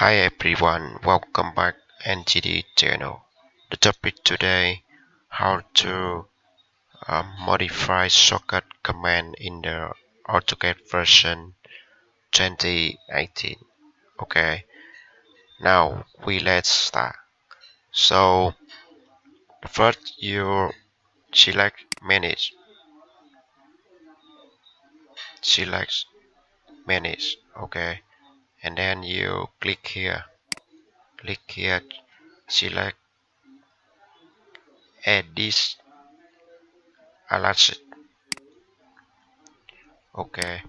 Hi everyone, welcome back NGD channel. The topic today, how to modify shortcut command in the AutoCAD version 2018. Okay, now let's start. So first you select select manage, okay, and then you click here, select add this alert, okay,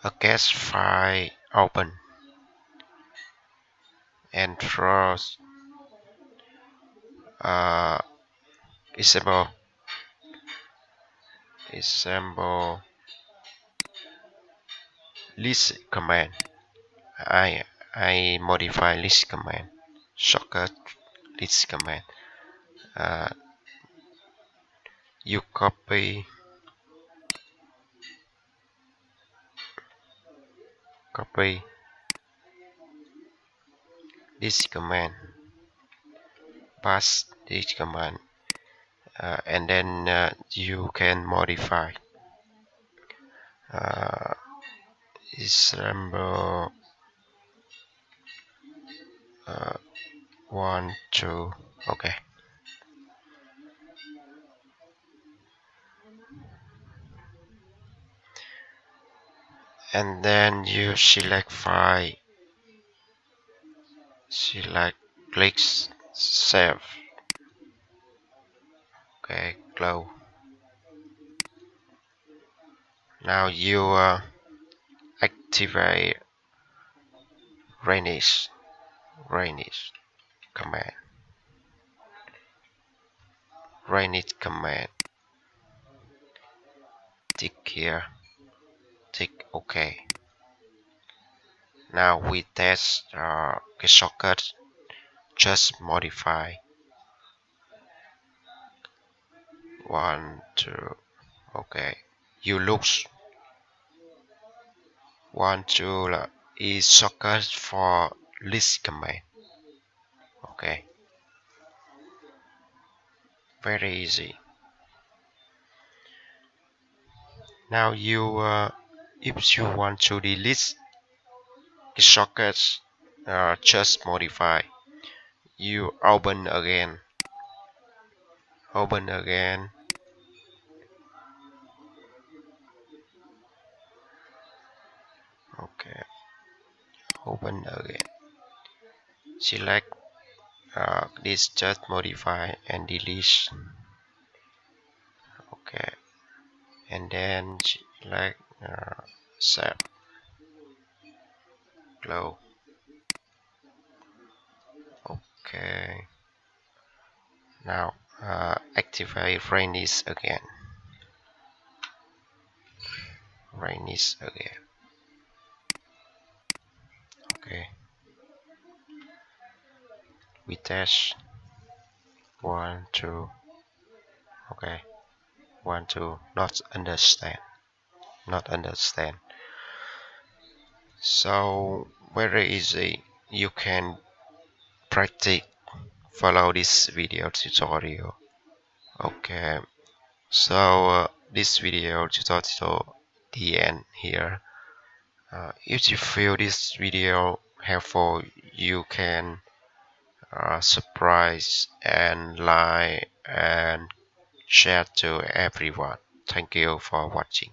a cache file open and throw uh, disable list command. I modify list command, shortcut list command. uh, you copy this command, paste this command, and then you can modify uh, disable 1 2, okay, and then you select file, click save, okay, close. Now you activate Rainish command. Rainish command. Tick here. Tick OK. Now we test the shortcut. Just modify 1 2. Okay. You look 1 2 is shortcut for list command. Okay. Very easy. Now you if you want to delete the shortcuts, just modify. You open again. Okay. Open again. Select this, just modify and delete. Okay. And then select save, close. Okay. Now activate Rainish again. Okay. We test 1 2. Okay. 1 2. Not understand. So very easy. You can practice. Follow this video tutorial. Okay. So this video tutorial the end here. If you feel this video helpful, you can subscribe and like and share to everyone. Thank you for watching.